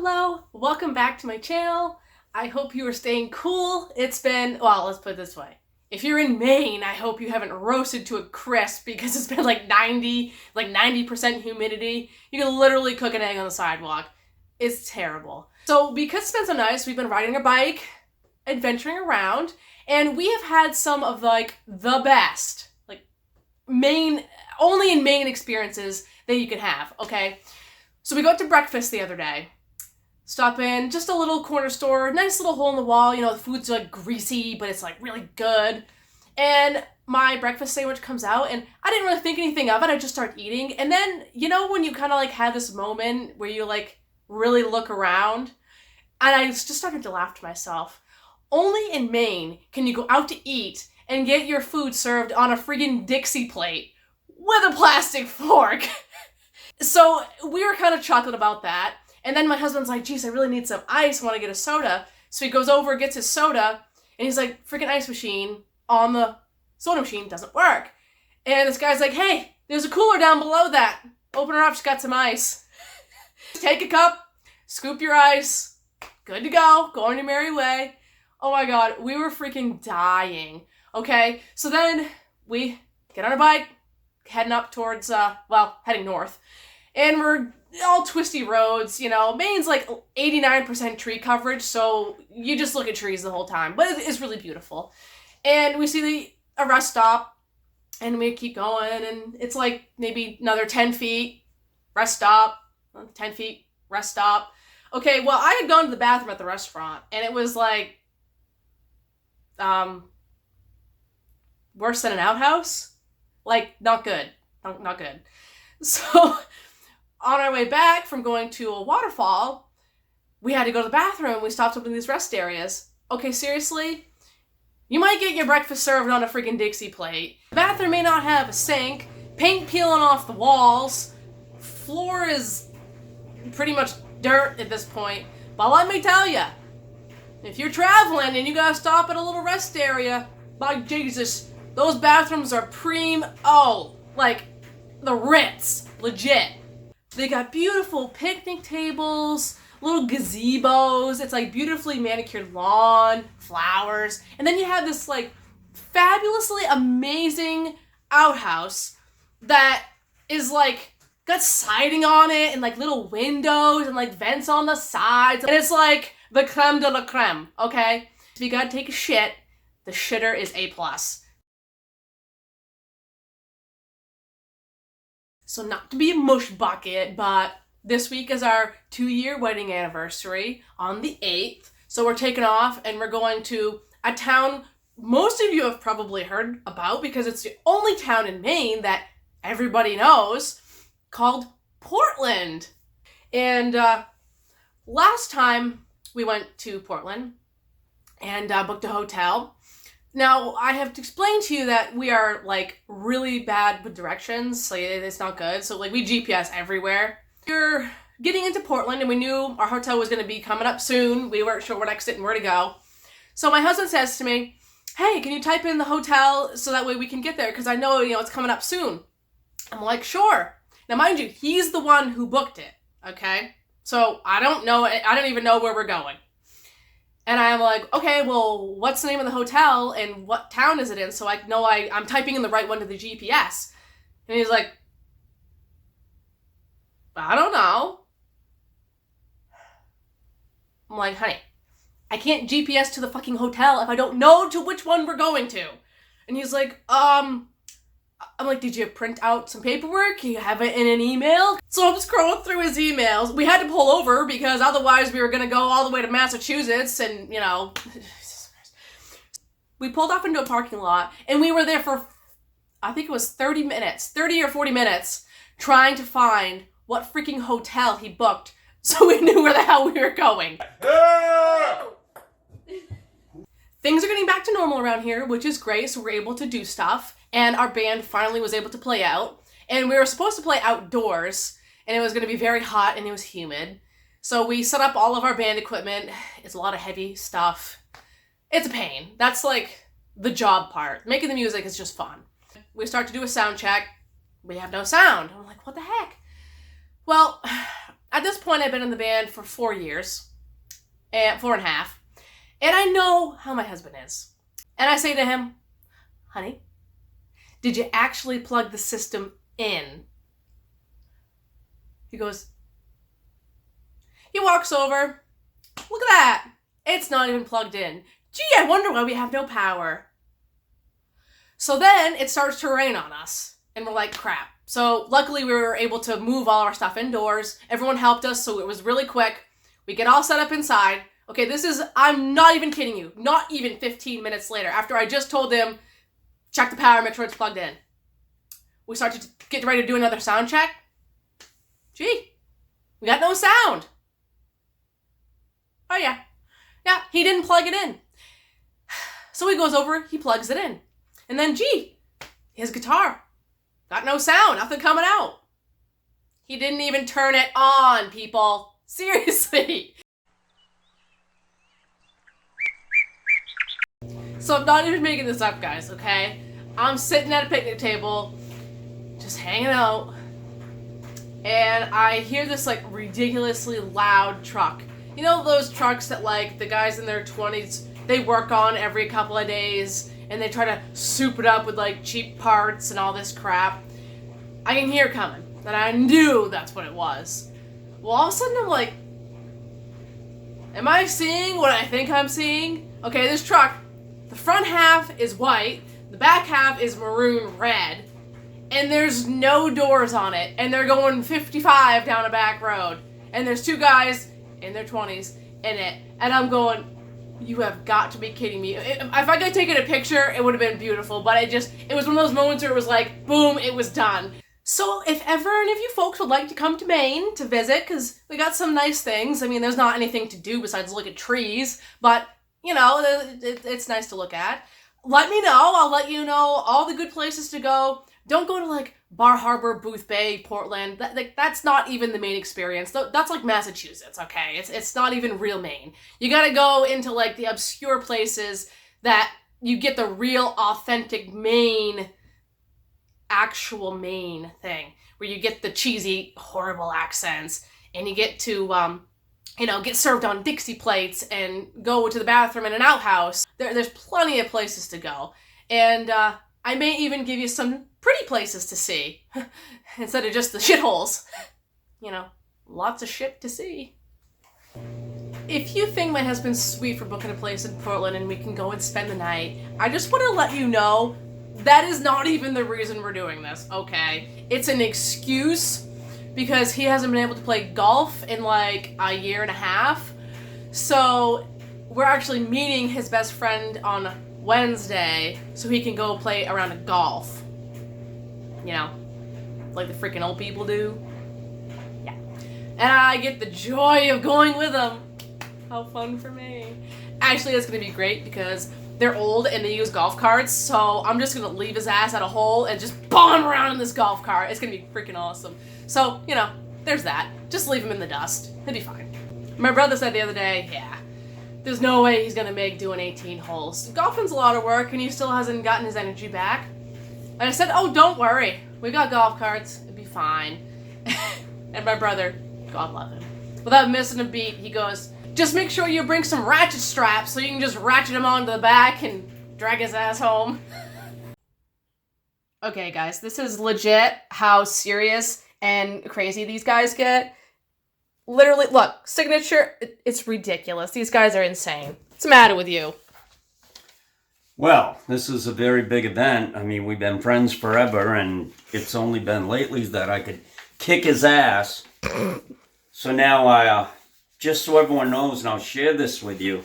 Hello, welcome back to my channel. I hope you are staying cool. It's been, well, let's put it this way. If you're in Maine, I hope you haven't roasted to a crisp because it's been like 90% humidity. You can literally cook an egg on the sidewalk. It's terrible. So because it's been so nice, we've been riding a bike, adventuring around, and we have had some of the best, Maine, only in Maine experiences that you can have, okay? So we got to breakfast the other day. Stop in, just a little corner store, nice little hole in the wall, you know, the food's greasy, but it's really good. And my breakfast sandwich comes out and I didn't really think anything of it, I just start eating. And then, you know, when you kind of have this moment where you really look around, and I just started to laugh to myself. Only in Maine can you go out to eat and get your food served on a friggin' Dixie plate with a plastic fork. So we were kind of chuckling about that. And then my husband's like, geez, I really need some ice. I want to get a soda. So he goes over, gets his soda, and he's like, freaking ice machine on the soda machine doesn't work. And this guy's like, hey, there's a cooler down below that. Open her up, she's got some ice. Take a cup, scoop your ice, good to go, go on your merry way. Oh my God, we were freaking dying. Okay, so then we get on a bike, heading up towards, heading north. And we're all twisty roads, you know. Maine's 89% tree coverage, so you just look at trees the whole time. But it's really beautiful. And we see a rest stop, and we keep going, and it's maybe another 10 feet, rest stop, 10 feet, rest stop. Okay, well, I had gone to the bathroom at the restaurant, and it was worse than an outhouse. Not good. Not good. So on our way back from going to a waterfall, we had to go to the bathroom. We stopped up in these rest areas. Okay, seriously? You might get your breakfast served on a freaking Dixie plate. The bathroom may not have a sink, paint peeling off the walls, floor is pretty much dirt at this point. But let me tell you, if you're traveling and you gotta stop at a little rest area, by Jesus, those bathrooms are the Ritz, legit. They got beautiful picnic tables, little gazebos, it's beautifully manicured lawn, flowers, and then you have this fabulously amazing outhouse that is got siding on it and little windows and vents on the sides, and it's the creme de la creme, okay? If you gotta take a shit, the shitter is A+. So not to be a mush bucket, but this week is our 2-year wedding anniversary on the 8th. So we're taking off and we're going to a town most of you have probably heard about because it's the only town in Maine that everybody knows, called Portland. And last time we went to Portland and booked a hotel. Now, I have to explain to you that we are, really bad with directions. It's not good. So, we GPS everywhere. We're getting into Portland, and we knew our hotel was going to be coming up soon. We weren't sure what exit and where to go. So, my husband says to me, hey, can you type in the hotel so that way we can get there? Because I know, it's coming up soon. I'm like, sure. Now, mind you, he's the one who booked it, okay? So, I don't even know where we're going. And I'm like, okay, well, what's the name of the hotel and what town is it in? So I know I'm typing in the right one to the GPS. And he's like, I don't know. I'm like, honey, I can't GPS to the fucking hotel if I don't know to which one we're going to. And he's like, I'm like, did you print out some paperwork? You have it in an email? So I'm scrolling through his emails. We had to pull over because otherwise we were going to go all the way to Massachusetts and, We pulled off into a parking lot and we were there for, I think it was 30 or 40 minutes, trying to find what freaking hotel he booked so we knew where the hell we were going. Things are getting back to normal around here, which is great, so we're able to do stuff. And our band finally was able to play out. And we were supposed to play outdoors, and it was going to be very hot and it was humid. So we set up all of our band equipment. It's a lot of heavy stuff. It's a pain. That's the job part. Making the music is just fun. We start to do a sound check. We have no sound. I'm like, what the heck? Well, At this point, I've been in the band for 4 years, and 4.5, and I know how my husband is. And I say to him, honey, did you actually plug the system in? He goes, he walks over, look at that, it's not even plugged in. Gee, I wonder why we have no power. So then it starts to rain on us, and we're like, crap. So luckily we were able to move all our stuff indoors. Everyone helped us, so it was really quick. We get all set up inside. Okay, this is, I'm not even kidding you, not even 15 minutes later, after I just told them, check the power, make sure it's plugged in. We start to get ready to do another sound check. Gee, we got no sound. Oh yeah, he didn't plug it in. So he goes over, he plugs it in. And then, gee, his guitar, got no sound, nothing coming out. He didn't even turn it on, people. Seriously. So I'm not even making this up, guys, okay? I'm sitting at a picnic table, just hanging out, and I hear this, like, ridiculously loud truck. You know those trucks that, like, the guys in their 20s, they work on every couple of days, and they try to soup it up with, like, cheap parts and all this crap? I can hear it coming, and I knew that's what it was. Well, all of a sudden I'm like, am I seeing what I think I'm seeing? Okay, this truck, the front half is white, the back half is maroon red, and there's no doors on it, and they're going 55 down a back road, and there's two guys in their 20s in it, and I'm going, you have got to be kidding me. If I could have taken a picture, it would have been beautiful, but it was one of those moments where it was like, boom, it was done. So if ever any of you folks would like to come to Maine to visit, because we got some nice things. I mean, there's not anything to do besides look at trees, but, you know, it's nice to look at. Let me know. I'll let you know all the good places to go. Don't go to, like, Bar Harbor, Booth Bay, Portland. That's not even the Maine experience. That's like Massachusetts, okay? It's not even real Maine. You gotta go into, like, the obscure places that you get the real, authentic Maine, actual Maine thing, where you get the cheesy, horrible accents, and you get to, get served on Dixie plates and go to the bathroom in an outhouse. There's plenty of places to go. And I may even give you some pretty places to see instead of just the shitholes. You know, lots of shit to see. If you think my husband's sweet for booking a place in Portland and we can go and spend the night, I just want to let you know that is not even the reason we're doing this, okay? It's an excuse because he hasn't been able to play golf in like a year and a half. So we're actually meeting his best friend on Wednesday so he can go play a round of golf. You know, like the freaking old people do. Yeah. And I get the joy of going with him. How fun for me. Actually, it's going to be great because they're old and they use golf carts, so I'm just going to leave his ass at a hole and just bomb around in this golf cart. It's going to be freaking awesome. So, you know, there's that. Just leave him in the dust. He'll be fine. My brother said the other day, yeah, there's no way he's going to make doing 18 holes. Golfing's a lot of work and he still hasn't gotten his energy back. And I said, oh, don't worry. We got golf carts. It'll be fine. And my brother, God love him, without missing a beat, he goes, just make sure you bring some ratchet straps so you can just ratchet him onto the back and drag his ass home. Okay, guys, this is legit how serious and crazy these guys get. Literally, look, signature, it's ridiculous. These guys are insane. What's the matter with you? Well, this is a very big event. I mean, we've been friends forever, and it's only been lately that I could kick his ass. So now just so everyone knows, and I'll share this with you,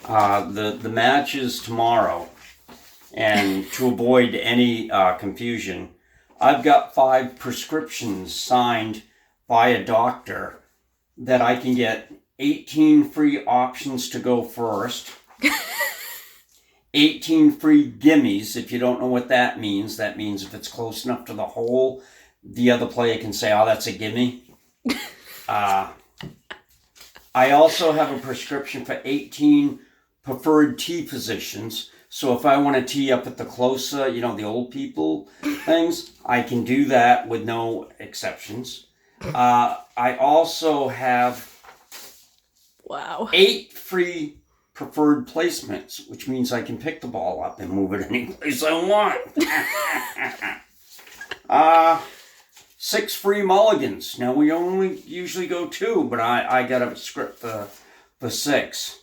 the match is tomorrow. And to avoid any confusion, I've got 5 prescriptions signed by a doctor that I can get 18 free options to go first. 18 free gimmies. If you don't know what that means if it's close enough to the hole, the other player can say, oh, that's a gimme. I also have a prescription for 18 preferred tee positions. So if I want to tee up at the closer, the old people things, I can do that with no exceptions. I also have Wow. 8 free preferred placements, which means I can pick the ball up and move it any place I want. 6 free mulligans. Now, we only usually go 2, but I got a script for 6.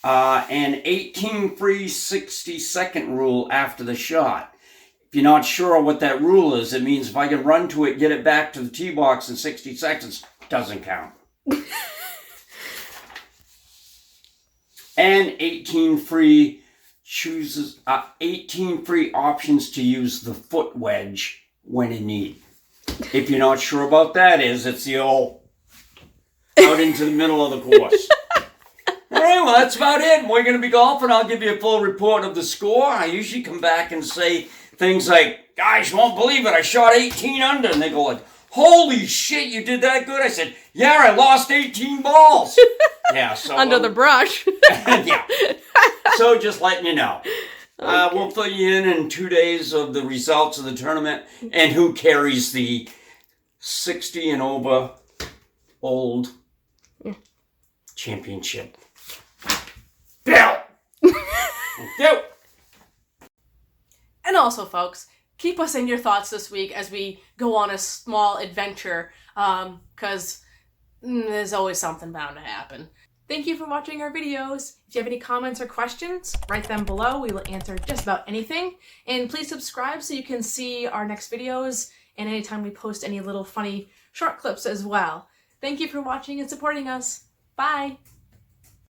And 18 free 60-second rule after the shot. If you're not sure what that rule is, it means if I can run to it, get it back to the tee box in 60 seconds, doesn't count. And 18 free 18 free options to use the foot wedge when in need. If you're not sure about that it's the old out into the middle of the course. All right, well, that's about it. We're going to be golfing. I'll give you a full report of the score. I usually come back and say things like, guys, you won't believe it, I shot 18 under. And they go like, holy shit, you did that good? I said, yeah, I lost 18 balls. Yeah, so under the brush. Yeah. So just letting you know. Okay. We'll fill you in 2 days of the results of the tournament and who carries the 60 and over old championship belt. Thank you. And also, folks, keep us in your thoughts this week as we go on a small adventure, because there's always something bound to happen. Thank you for watching our videos. If you have any comments or questions, write them below. We will answer just about anything. And please subscribe so you can see our next videos and anytime we post any little funny short clips as well. Thank you for watching and supporting us. Bye!